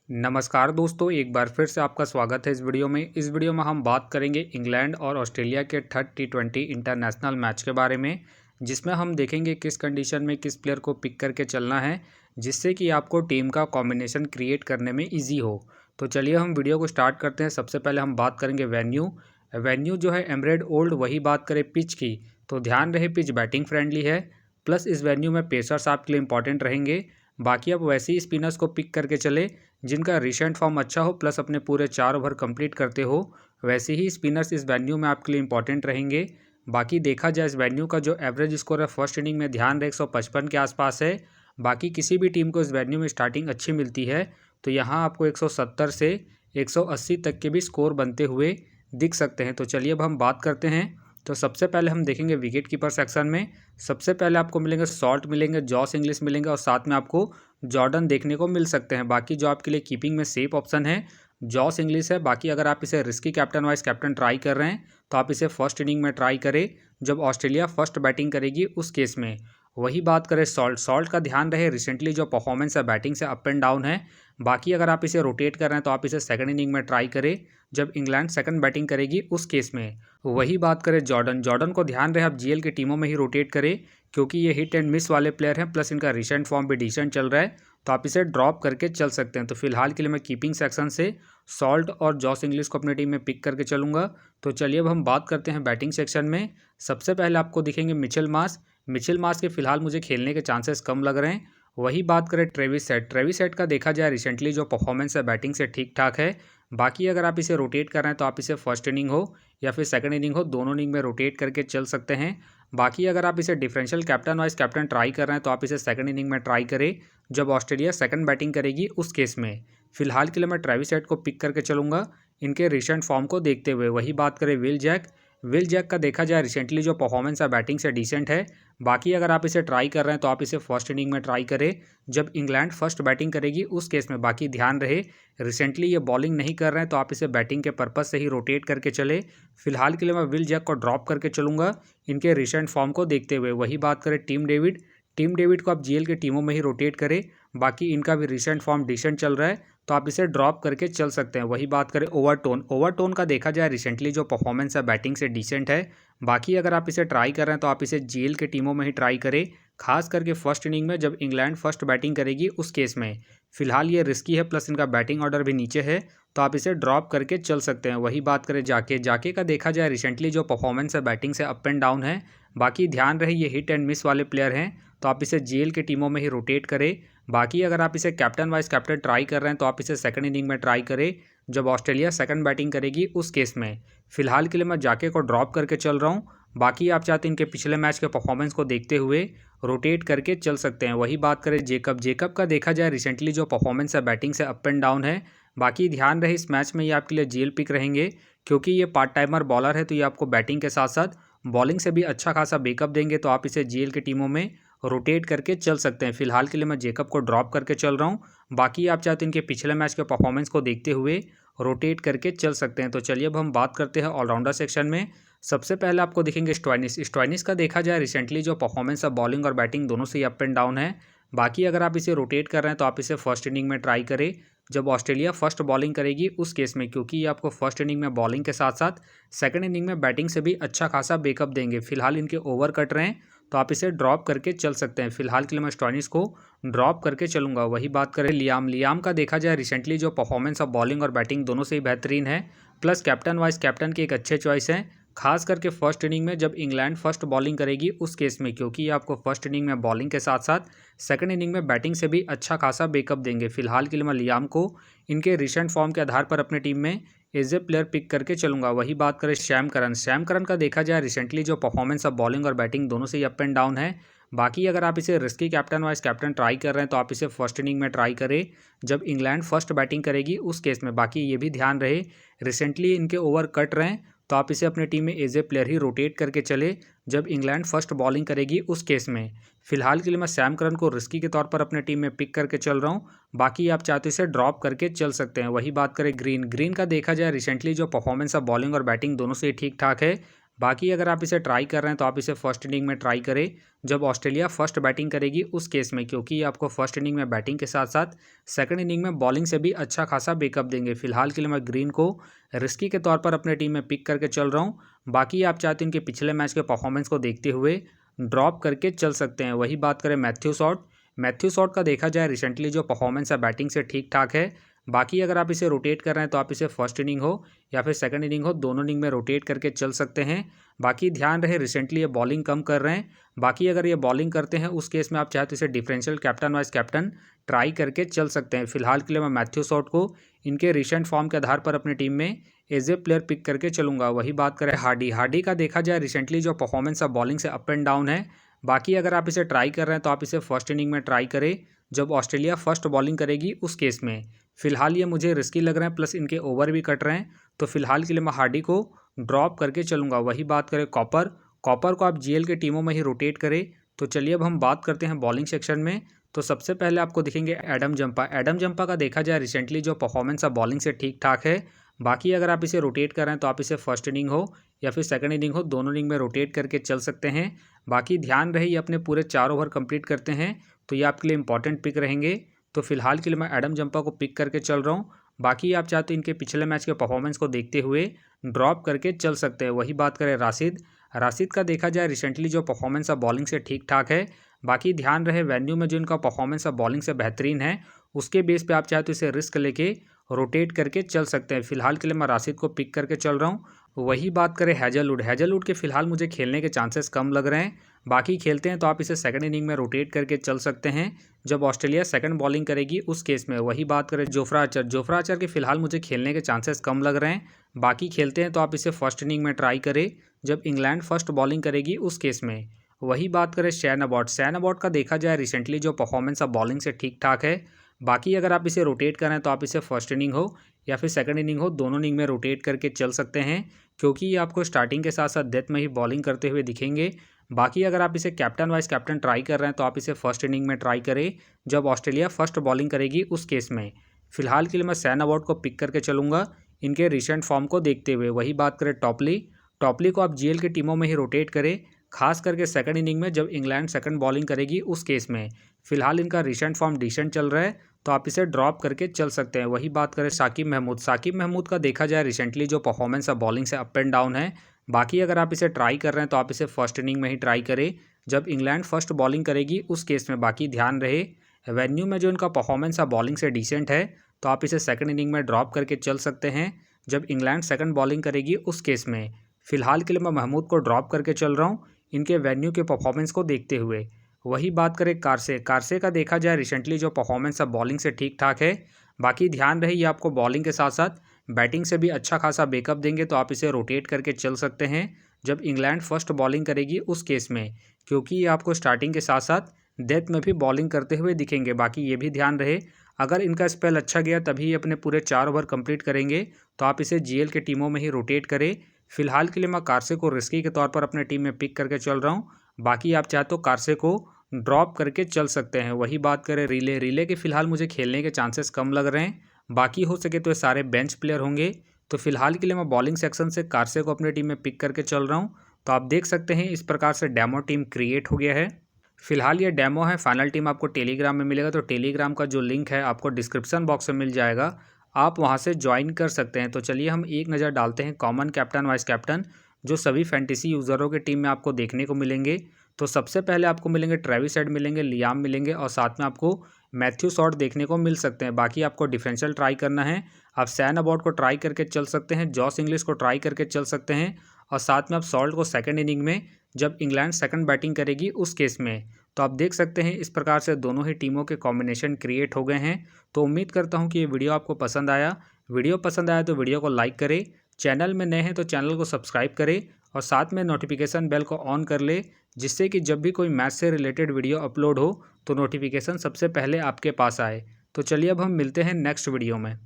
नमस्कार दोस्तों, एक बार फिर से आपका स्वागत है इस वीडियो में। इस वीडियो में हम बात करेंगे इंग्लैंड और ऑस्ट्रेलिया के थर्ड T20 इंटरनेशनल मैच के बारे में, जिसमें हम देखेंगे किस कंडीशन में किस प्लेयर को पिक करके चलना है, जिससे कि आपको टीम का कॉम्बिनेशन क्रिएट करने में ईजी हो। तो चलिए हम वीडियो को स्टार्ट करते हैं। सबसे पहले हम बात करेंगे वेन्यू जो है एमरेड ओल्ड। वही बात करें पिच की, तो ध्यान रहे पिच बैटिंग फ्रेंडली है, प्लस इस वेन्यू में पेसर्स आपके लिए इंपॉर्टेंट रहेंगे। बाकी आप वैसे ही स्पिनर्स को पिक करके चले जिनका रिसेंट फॉर्म अच्छा हो, प्लस अपने पूरे 4 ओवर कंप्लीट करते हो। वैसे ही स्पिनर्स इस वेन्यू में आपके लिए इंपॉर्टेंट रहेंगे। बाकी देखा जाए इस वेन्यू का जो एवरेज स्कोर है फर्स्ट इनिंग में, ध्यान रहे 155 के आसपास है। बाकी किसी भी टीम को इस वेन्यू में स्टार्टिंग अच्छी मिलती है, तो यहाँ आपको 170 से 180 तक के भी स्कोर बनते हुए दिख सकते हैं। तो चलिए अब हम बात करते हैं। तो सबसे पहले हम देखेंगे विकेट कीपर सेक्शन में। सबसे पहले आपको मिलेंगे सॉल्ट मिलेंगे, जॉस इंग्लिश मिलेंगे और साथ में आपको जॉर्डन देखने को मिल सकते हैं। बाकी जो आपके लिए कीपिंग में सेफ ऑप्शन है जॉस इंग्लिश है। बाकी अगर आप इसे risky captain vice captain try कर रहे हैं तो आप इसे फर्स्ट इनिंग में ट्राई करें जब ऑस्ट्रेलिया फर्स्ट बैटिंग करेगी उस केस में। वही बात करें सॉल्ट का ध्यान रहे रिसेंटली जो परफॉर्मेंस है बैटिंग से अप एंड डाउन है। बाकी अगर आप इसे रोटेट कर रहे हैं तो आप इसे सेकंड इनिंग में ट्राई करें जब इंग्लैंड सेकंड बैटिंग करेगी उस केस में। वही बात करें जॉर्डन को ध्यान रहे आप जीएल की टीमों में ही रोटेट करें, क्योंकि ये हिट एंड मिस वाले प्लेयर हैं, प्लस इनका रिसेंट फॉर्म भी डिसेंट चल रहा है, तो आप इसे ड्रॉप करके चल सकते हैं। तो फिलहाल के लिए मैं कीपिंग सेक्शन से सॉल्ट और जॉस इंग्लिश को अपनी टीम में पिक करके चलूंगा। तो चलिए अब हम बात करते हैं बैटिंग सेक्शन में। सबसे पहले आपको दिखेंगे मिचेल मार्श के फिलहाल मुझे खेलने के चांसेस कम लग रहे हैं। वही बात करें ट्रेविस हेड का देखा जाए रिसेंटली जो परफॉर्मेंस है बैटिंग से ठीक ठाक है। बाकी अगर आप इसे रोटेट कर रहे हैं तो आप इसे फर्स्ट इनिंग हो या फिर सेकंड इनिंग हो, दोनों इनिंग में रोटेट करके चल सकते हैं। बाकी अगर आप इसे differential captain vice captain try कर रहे हैं तो आप इसे सेकंड इनिंग में ट्राई करें जब ऑस्ट्रेलिया सेकंड बैटिंग करेगी उस केस में। फिलहाल के लिए मैं ट्रेविस हेड को पिक करके चलूंगा इनके रिसेंट फॉर्म को देखते हुए। वही बात करें विल जैक का देखा जाए रिसेंटली जो परफॉर्मेंस है बैटिंग से डिसेंट है। बाकी अगर आप इसे ट्राई कर रहे हैं तो आप इसे फर्स्ट इनिंग में ट्राई करें जब इंग्लैंड फर्स्ट बैटिंग करेगी उस केस में। बाकी ध्यान रहे रिसेंटली ये बॉलिंग नहीं कर रहे हैं तो आप इसे बैटिंग के पर्पस से ही रोटेट करके चले। फिलहाल के लिए मैं विल जैक को ड्रॉप करके चलूंगा इनके रिसेंट फॉर्म को देखते हुए। वही बात करें टीम डेविड को आप जीएल के टीमों में ही रोटेट करें। बाकी इनका भी रिसेंट फॉर्म डिसेंट चल रहा है, तो आप इसे ड्रॉप करके चल सकते हैं। वही बात करें ओवरटोन का देखा जाए रिसेंटली जो परफॉर्मेंस है बैटिंग से डिसेंट है। बाकी अगर आप इसे ट्राई कर रहे हैं तो आप इसे जीएल के टीमों में ही ट्राई करें, खास करके फर्स्ट इनिंग में जब इंग्लैंड फर्स्ट बैटिंग करेगी उस केस में। फिलहाल ये रिस्की है, प्लस इनका बैटिंग ऑर्डर भी नीचे है, तो आप इसे ड्रॉप करके चल सकते हैं। वही बात करें जाके का देखा जाए रिसेंटली जो परफॉर्मेंस है बैटिंग से अप एंड डाउन है। बाकी ध्यान रहे ये हिट एंड मिस वाले प्लेयर हैं, तो आप इसे जीएल की टीमों में ही रोटेट करें। बाकी अगर आप इसे कैप्टन वाइस कैप्टन ट्राई कर रहे हैं तो आप इसे सेकंड इनिंग में ट्राई करें जब ऑस्ट्रेलिया सेकंड बैटिंग करेगी उस केस में। फिलहाल के लिए मैं जाके को ड्रॉप करके चल रहा हूँ। बाकी आप चाहते हैं इनके पिछले मैच के परफॉर्मेंस को देखते हुए रोटेट करके चल सकते हैं। वही बात करें जेकब का देखा जाए रिसेंटली जो परफॉर्मेंस है बैटिंग से अप एंड डाउन है। बाकी ध्यान रहे इस मैच में ये आपके लिए जीएल पिक रहेंगे, क्योंकि ये पार्ट टाइमर बॉलर है, तो ये आपको बैटिंग के साथ साथ बॉलिंग से भी अच्छा खासा बैकअप देंगे, तो आप इसे जीएल की टीमों में रोटेट करके चल सकते हैं। फिलहाल के लिए मैं जेकब को ड्रॉप करके चल रहा हूँ। बाकी आप चाहते हैं इनके पिछले मैच के परफॉर्मेंस को देखते हुए रोटेट करके चल सकते हैं। तो चलिए अब हम बात करते हैं ऑलराउंडर सेक्शन में। सबसे पहले आपको दिखेंगे स्टॉइनिस का देखा जाए रिसेंटली जो परफॉर्मेंस है बॉलिंग और बैटिंग दोनों से ही अप एंड डाउन है। बाकी अगर आप इसे रोटेट कर रहे हैं तो आप इसे फर्स्ट इनिंग में ट्राई करें जब ऑस्ट्रेलिया फर्स्ट बॉलिंग करेगी उस केस में, क्योंकि ये आपको फर्स्ट इनिंग में बॉलिंग के साथ साथ सेकंड इनिंग में बैटिंग से भी अच्छा खासा बैकअप देंगे। फिलहाल इनके ओवर कट रहे हैं, तो आप इसे ड्रॉप करके चल सकते हैं। फिलहाल के लिए मैं स्टॉइनिस को ड्रॉप करके चलूंगा। वही बात करें लियाम का देखा जाए रिसेंटली जो परफॉर्मेंस ऑफ बॉलिंग और बैटिंग दोनों से ही बेहतरीन है, प्लस कैप्टन वाइस कैप्टन की एक अच्छे चॉइस है, खास करके फर्स्ट इनिंग में जब इंग्लैंड फर्स्ट बॉलिंग करेगी उस केस में, क्योंकि ये आपको फर्स्ट इनिंग में बॉलिंग के साथ साथ सेकंड इनिंग में बैटिंग से भी अच्छा खासा बैकअप देंगे। फिलहाल के लिए मैं लियाम को इनके रिसेंट फॉर्म के आधार पर अपनी टीम में एज ए प्लेयर पिक करके चलूंगा। वही बात करें शैम करन का देखा जाए रिसेंटली जो परफॉर्मेंस ऑफ बॉलिंग और बैटिंग दोनों से ही अप एंड डाउन है। बाकी अगर आप इसे risky captain vice captain try कर रहे हैं तो आप इसे फर्स्ट इनिंग में ट्राई करें जब इंग्लैंड फर्स्ट बैटिंग करेगी उस केस में। बाकी ये भी ध्यान रहे रिसेंटली इनके ओवर कट रहे हैं, तो आप इसे अपनी टीम में एज ए प्लेयर ही रोटेट करके चले जब इंग्लैंड फर्स्ट बॉलिंग करेगी उस केस में। फिलहाल के लिए मैं सैम करन को रिस्की के तौर पर अपने टीम में पिक करके चल रहा हूँ। बाकी आप चाहते इसे ड्रॉप करके चल सकते हैं। वही बात करें ग्रीन का देखा जाए रिसेंटली जो परफॉर्मेंस ऑफ बॉलिंग और बैटिंग दोनों से ठीक ठाक है। बाकी अगर आप इसे ट्राई कर रहे हैं तो आप इसे फर्स्ट इनिंग में ट्राई करें जब ऑस्ट्रेलिया फर्स्ट बैटिंग करेगी उस केस में, क्योंकि ये आपको फर्स्ट इनिंग में बैटिंग के साथ साथ सेकंड इनिंग में बॉलिंग से भी अच्छा खासा बैकअप देंगे। फिलहाल के लिए मैं ग्रीन को रिस्की के तौर पर अपने टीम में पिक करके चल रहा हूँ। बाकी आप चाहते हैं इनके पिछले मैच के परफॉर्मेंस को देखते हुए ड्रॉप करके चल सकते हैं। वही बात करें मैथ्यू शॉट का देखा जाए रिसेंटली जो परफॉर्मेंस है बैटिंग से ठीक ठाक है। बाकी अगर आप इसे रोटेट कर रहे हैं तो आप इसे फर्स्ट इनिंग हो या फिर सेकंड इनिंग हो, दोनों इनिंग में रोटेट करके चल सकते हैं। बाकी ध्यान रहे रिसेंटली ये बॉलिंग कम कर रहे हैं। बाकी अगर ये बॉलिंग करते हैं उस केस में आप चाहे तो इसे differential captain vice captain try करके चल सकते हैं। फिलहाल के लिए मैं मैथ्यू शॉट को इनके रिसेंट फॉर्म के आधार पर अपनी टीम में एज ए प्लेयर पिक करके चलूंगा। वही बात करें हार्डी का देखा जाए रिसेंटली जो परफॉर्मेंस है बॉलिंग से अप एंड डाउन है। बाकी अगर आप इसे ट्राई कर रहे हैं तो आप इसे फर्स्ट इनिंग में ट्राई करें जब ऑस्ट्रेलिया फर्स्ट बॉलिंग करेगी उस केस में। फिलहाल ये मुझे रिस्की लग रहे हैं, प्लस इनके ओवर भी कट रहे हैं, तो फिलहाल के लिए मैं हार्डी को ड्रॉप करके चलूंगा। वही बात करें कॉपर को आप जीएल के टीमों में ही रोटेट करें। तो चलिए अब हम बात करते हैं बॉलिंग सेक्शन में। तो सबसे पहले आपको दिखेंगे एडम जंपा का देखा जाए रिसेंटली जो परफॉर्मेंस है बॉलिंग से ठीक ठाक है। बाकी अगर आप इसे रोटेट कर रहे हैं तो आप इसे फर्स्ट इनिंग हो या फिर सेकंड इनिंग हो, दोनों इनिंग में रोटेट करके चल सकते हैं। बाकी ध्यान रहे ये अपने पूरे 4 ओवर कंप्लीट करते हैं तो ये आपके लिए इंपॉर्टेंट पिक रहेंगे। तो फिलहाल के लिए मैं एडम जंपा को पिक करके चल रहा हूँ। बाकी आप चाहते इनके पिछले मैच के परफॉर्मेंस को देखते हुए ड्रॉप करके चल सकते हैं। वही बात करें राशिद का देखा जाए रिसेंटली जो परफॉर्मेंस है बॉलिंग से ठीक ठाक है। बाकी ध्यान रहे वेन्यू में जो इनका परफॉर्मेंस है बॉलिंग से बेहतरीन है, उसके बेस पे आप चाहे तो इसे रिस्क लेके रोटेट करके चल सकते हैं। फिलहाल के लिए मैं राशिद को पिक करके चल रहा हूँ। वही बात करें हैजलवुड के फिलहाल मुझे खेलने के चांसेस कम लग रहे हैं। बाकी खेलते हैं तो आप इसे सेकंड इनिंग में रोटेट करके चल सकते हैं जब ऑस्ट्रेलिया सेकंड बॉलिंग करेगी उस केस में। वही बात करें जोफ्रा आर्चर के फिलहाल मुझे खेलने के चांसेस कम लग रहे हैं। बाकी खेलते हैं तो आप इसे फर्स्ट इनिंग में ट्राई करें जब इंग्लैंड फर्स्ट बॉलिंग करेगी उस केस में। वही बात करें शैन अबॉट का देखा जाए रिसेंटली जो परफॉर्मेंस है बॉलिंग से ठीक ठाक है। बाकी अगर आप इसे रोटेट करें तो आप इसे फर्स्ट इनिंग हो या फिर सेकंड इनिंग हो, दोनों इनिंग में रोटेट करके चल सकते हैं, क्योंकि ये आपको स्टार्टिंग के साथ साथ डेथ में ही बॉलिंग करते हुए दिखेंगे। बाकी अगर आप इसे कैप्टन वाइस कैप्टन ट्राई कर रहे हैं तो आप इसे फर्स्ट इनिंग में ट्राई करें जब ऑस्ट्रेलिया फर्स्ट बॉलिंग करेगी उस केस में। फिलहाल के लिए मैं शैन अबॉट को पिक करके चलूँगा इनके रिसेंट फॉर्म को देखते हुए। वही बात करें टॉपली को आप जीएल की टीमों में ही रोटेट करें, खास करके सेकंड इनिंग में जब इंग्लैंड सेकंड बॉलिंग करेगी उस केस में। फिलहाल इनका रिसेंट फॉर्म डिसेंट चल रहा है तो आप इसे ड्रॉप करके चल सकते हैं। वही बात करें साकिब महमूद का देखा जाए रिसेंटली जो परफॉर्मेंस है बॉलिंग से अप एंड डाउन है। बाकी अगर आप इसे ट्राई कर रहे हैं तो आप इसे फर्स्ट इनिंग में ही ट्राई करें जब इंग्लैंड फर्स्ट बॉलिंग करेगी उस केस में। बाकी ध्यान रहे वेन्यू में जो इनका परफॉर्मेंस है बॉलिंग से डिसेंट है, तो आप इसे सेकंड इनिंग में ड्रॉप करके चल सकते हैं जब इंग्लैंड सेकंड बॉलिंग करेगी उस केस में। फिलहाल के लिए मैं महमूद को ड्रॉप करके चल रहा हूँ इनके वेन्यू के परफॉर्मेंस को देखते हुए। वही बात करें कारसे का देखा जाए रिसेंटली जो परफॉर्मेंस है बॉलिंग से ठीक ठाक है। बाकी ध्यान रहे ये आपको बॉलिंग के साथ साथ बैटिंग से भी अच्छा खासा बैकअप देंगे, तो आप इसे रोटेट करके चल सकते हैं जब इंग्लैंड फर्स्ट बॉलिंग करेगी उस केस में, क्योंकि ये आपको स्टार्टिंग के साथ साथ डेथ में भी बॉलिंग करते हुए दिखेंगे। बाकी ये भी ध्यान रहे अगर इनका स्पेल अच्छा गया तभी अपने पूरे 4 ओवर कंप्लीट करेंगे, तो आप इसे जीएल के टीमों में ही रोटेट करें। फिलहाल के लिए मैं कारसे को रिस्की के तौर पर अपने टीम में पिक करके चल रहा हूँ। बाकी आप चाहे तो कारसे को ड्रॉप करके चल सकते हैं। वही बात करें रिले के फिलहाल मुझे खेलने के चांसेस कम लग रहे हैं। बाकी हो सके तो ये सारे बेंच प्लेयर होंगे। तो फिलहाल के लिए मैं बॉलिंग सेक्शन से कारसे को अपनी टीम में पिक करके चल रहा हूँ। तो आप देख सकते हैं इस प्रकार से डेमो टीम क्रिएट हो गया है। फिलहाल ये डेमो है, फाइनल टीम आपको टेलीग्राम में मिलेगा। तो टेलीग्राम का जो लिंक है आपको डिस्क्रिप्शन बॉक्स में मिल जाएगा, आप वहां से ज्वाइन कर सकते हैं। तो चलिए हम एक नज़र डालते हैं कॉमन कैप्टन वाइस कैप्टन जो सभी फैंटेसी यूज़रों की टीम में आपको देखने को मिलेंगे। तो सबसे पहले आपको मिलेंगे ट्रेविस हेड मिलेंगे, लियाम मिलेंगे और साथ में आपको मैथ्यू शॉट देखने को मिल सकते हैं। बाकी आपको डिफरेंशियल ट्राई करना है, आप शैन अबॉट को ट्राई करके चल सकते हैं, जॉस इंग्लिश को ट्राई करके चल सकते हैं और साथ में आप सॉल्ट को सेकंड इनिंग में जब इंग्लैंड सेकंड बैटिंग करेगी उस केस में। तो आप देख सकते हैं इस प्रकार से दोनों ही टीमों के कॉम्बिनेशन क्रिएट हो गए हैं। तो उम्मीद करता हूं कि ये वीडियो आपको पसंद आया। वीडियो पसंद आया तो वीडियो को लाइक करें, चैनल में नए हैं तो चैनल को सब्सक्राइब करें और साथ में नोटिफिकेशन बेल को ऑन कर ले, जिससे कि जब भी कोई मैच से रिलेटेड वीडियो अपलोड हो तो नोटिफिकेशन सबसे पहले आपके पास आए। तो चलिए अब हम मिलते हैं नेक्स्ट वीडियो में।